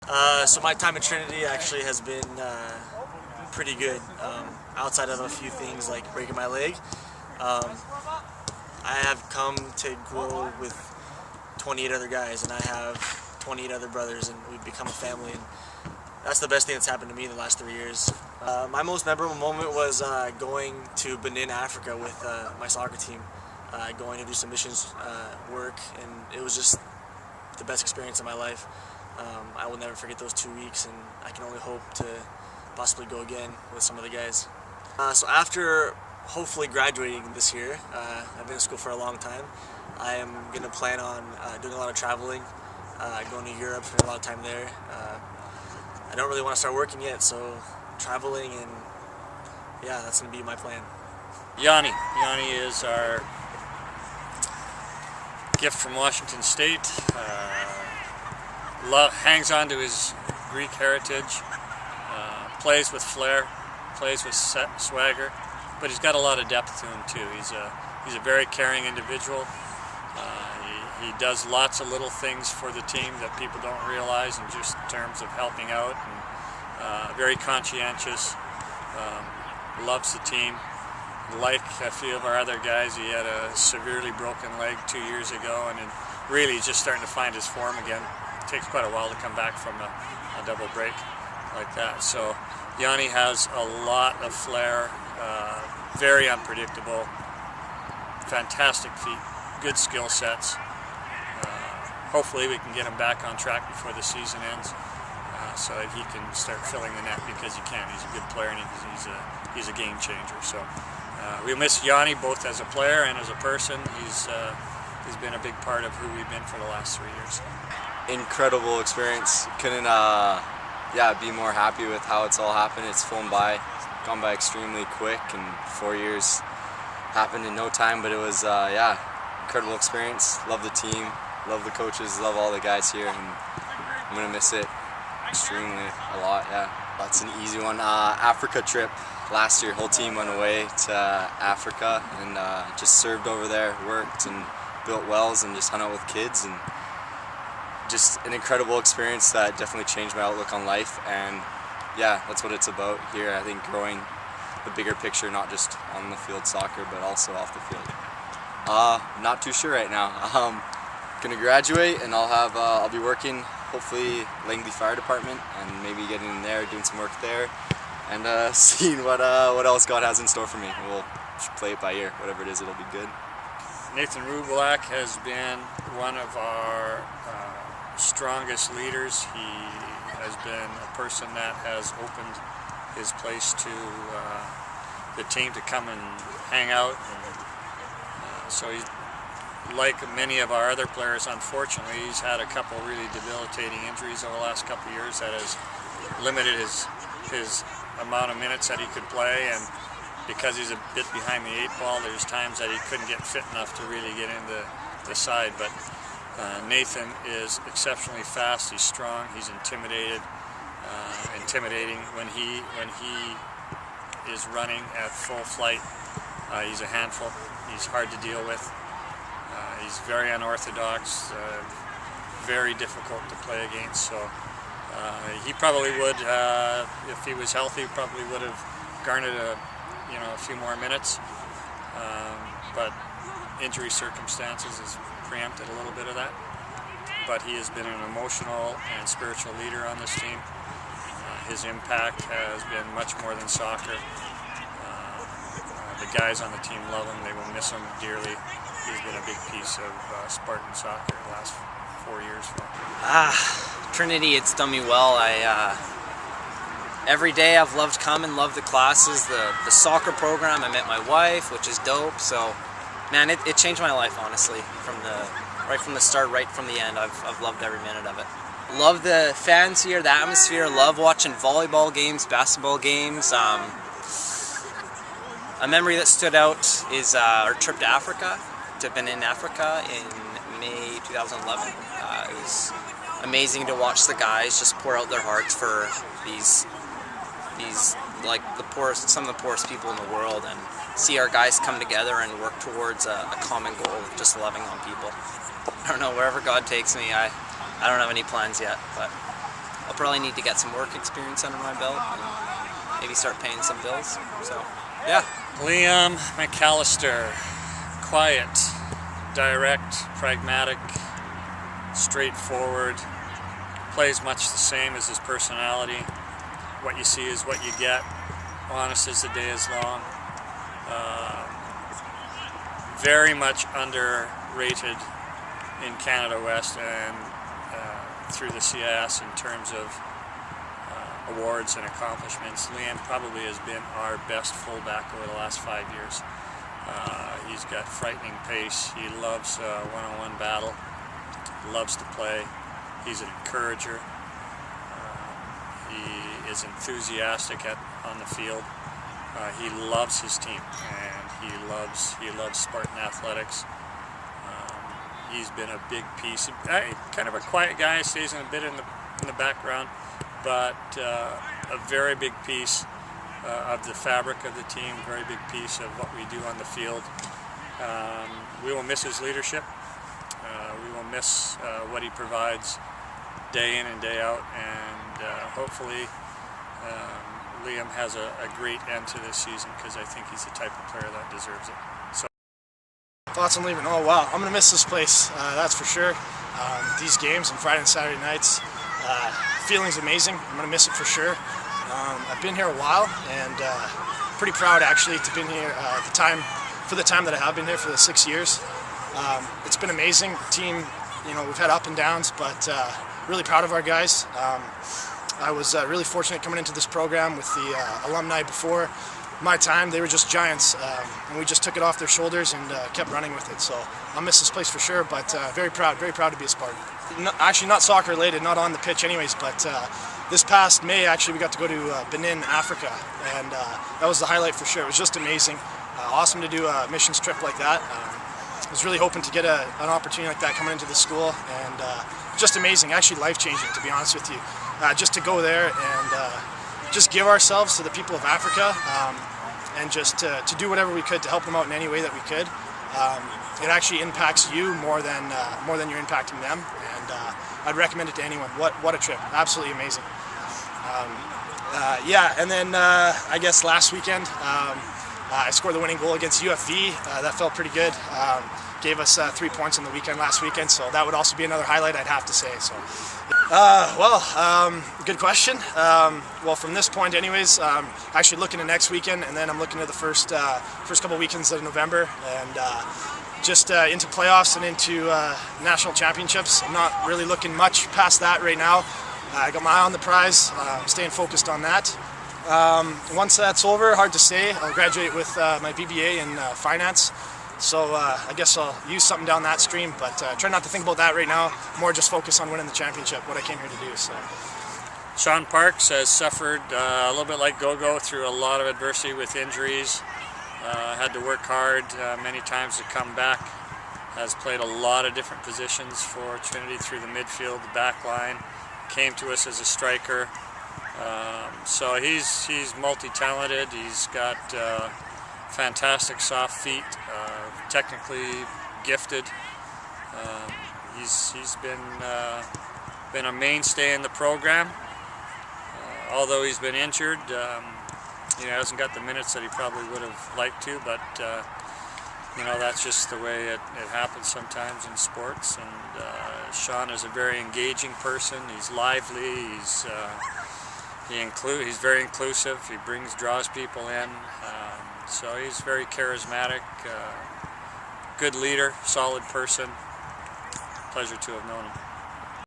So my time at Trinity actually has been pretty good. Outside of a few things like breaking my leg, I have come to grow with 28 other guys, and I have 28 other brothers, and we've become a family. And that's the best thing that's happened to me in the last 3 years. My most memorable moment was going to Benin, Africa with my soccer team, going to do some missions work, and it was just the best experience of my life. I will never forget those 2 weeks, and I can only hope to possibly go again with some of the guys. So after hopefully graduating this year, I've been in school for a long time, I am going to plan on doing a lot of traveling, going to Europe, spending a lot of time there. I don't really want to start working yet, so traveling, and yeah, that's going to be my plan. Yanni is our gift from Washington State. Hangs on to his Greek heritage, plays with flair, plays with swagger, but he's got a lot of depth to him too. He's a very caring individual. He does lots of little things for the team that people don't realize, in just terms of helping out, and very conscientious, loves the team. Like a few of our other guys, he had a severely broken leg 2 years ago, and really he's just starting to find his form again. It takes quite a while to come back from a double break like that. So Yanni has a lot of flair, very unpredictable, fantastic feet, good skill sets. Hopefully we can get him back on track before the season ends, so that he can start filling the net, because he can. He's a good player, and he's a game changer. So we miss Yanni both as a player and as a person. He's been a big part of who we've been for the last 3 years. Incredible experience. Couldn't be more happy with how it's all happened. It's gone by extremely quick, and 4 years happened in no time. But it was incredible experience. Love the team, love the coaches, love all the guys here, and I'm gonna miss it extremely a lot. Yeah, that's an easy one. Africa trip last year. Whole team went away to Africa and just served over there, worked and built wells, and just hung out with kids, and just an incredible experience that definitely changed my outlook on life. And yeah, that's what it's about here. I think growing the bigger picture, not just on the field soccer, but also off the field. Not too sure right now. Gonna graduate, and I'll be working hopefully Langley Fire Department, and maybe getting in there, doing some work there, and seeing what else God has in store for me. We'll play it by ear. Whatever it is, it'll be good. Nathan Rubuliak has been one of our strongest leaders. He has been a person that has opened his place to the team to come and hang out. And, so he's, like many of our other players, unfortunately, he's had a couple really debilitating injuries over the last couple of years that has limited his amount of minutes that he could play. And because he's a bit behind the 8 ball, there's times that he couldn't get fit enough to really get into the side. But Nathan is exceptionally fast. He's strong. He's intimidating when he is running at full flight. He's a handful. He's hard to deal with. He's very unorthodox, very difficult to play against. So he probably would, if he was healthy, probably would have garnered a few more minutes. But injury circumstances has preempted a little bit of that. But he has been an emotional and spiritual leader on this team. His impact has been much more than soccer. The guys on the team love him. They will miss him dearly. He's been a big piece of Spartan soccer the last 4 years for him. Trinity, it's done me well. Every day I've loved coming, loved the classes, the soccer program. I met my wife, which is dope. So, man, it changed my life, honestly, right from the start, right from the end. I've loved every minute of it. Love the fans here, the atmosphere. Love watching volleyball games, basketball games. A memory that stood out is our trip to Africa, to Benin, Africa in May 2011. It was amazing to watch the guys just pour out their hearts for these like some of the poorest people in the world, and see our guys come together and work towards a common goal of just loving on people. I don't know, wherever God takes me, I don't have any plans yet, but I'll probably need to get some work experience under my belt and maybe start paying some bills. So, yeah. Liam McAllister, quiet, direct, pragmatic, straightforward, plays much the same as his personality. What you see is what you get, honest as the day is long. Very much underrated in Canada West and through the CIS in terms of awards and accomplishments. Liam probably has been our best fullback over the last 5 years. He's got frightening pace. He loves one-on-one battle. Loves to play. He's an encourager. He is enthusiastic on the field. He loves his team, and he loves Spartan athletics. He's been a big piece. Kind of a quiet guy, stays a bit in the background, but a very big piece of the fabric of the team. Very big piece of what we do on the field. We will miss his leadership. We will miss what he provides day in and day out, and hopefully Liam has a great end to this season, because I think he's the type of player that deserves it. So, thoughts on leaving? Oh wow, I'm gonna miss this place. That's for sure. These games on Friday and Saturday nights, feeling's amazing. I'm gonna miss it for sure. I've been here a while, and pretty proud actually to been here for the time that I have been here for the 6 years. It's been amazing. The team, we've had up and downs, but really proud of our guys. I was really fortunate coming into this program with the alumni before my time. They were just giants, and we just took it off their shoulders and kept running with it. So I'll miss this place for sure, but very proud to be a Spartan. Actually not soccer related, not on the pitch anyways, but this past May actually we got to go to Benin, Africa, and that was the highlight for sure. It was just amazing. Awesome to do a missions trip like that. I was really hoping to get an opportunity like that coming into the school, and just amazing, actually life-changing, to be honest with you. Just to go there and just give ourselves to the people of Africa, and just to do whatever we could to help them out in any way that we could. It actually impacts you more than you're impacting them, and I'd recommend it to anyone. What a trip, absolutely amazing. Yeah, and then I guess last weekend I scored the winning goal against UFV. That felt pretty good. Gave us 3 points on the weekend last weekend, so that would also be another highlight, I'd have to say. So, good question. Well, from this point, anyways, actually looking to next weekend, and then I'm looking at the first couple weekends of November, and just into playoffs and into national championships. I'm not really looking much past that right now. I got my eye on the prize. Staying focused on that. Once that's over, hard to say. I'll graduate with my BBA in finance. So I guess I'll use something down that stream, but try not to think about that right now. More just focus on winning the championship, what I came here to do. So, Sean Parks has suffered a little bit like Gogo through a lot of adversity with injuries. Had to work hard many times to come back. Has played a lot of different positions for Trinity through the midfield, the back line. Came to us as a striker. So he's multi-talented. He's got fantastic soft feet, technically gifted. He's been a mainstay in the program. Although he's been injured, he hasn't got the minutes that he probably would have liked to, but that's just the way it happens sometimes in sports. And Sean is a very engaging person. He's lively. He's very inclusive. He draws people in. So he's very charismatic, good leader, solid person. Pleasure to have known him.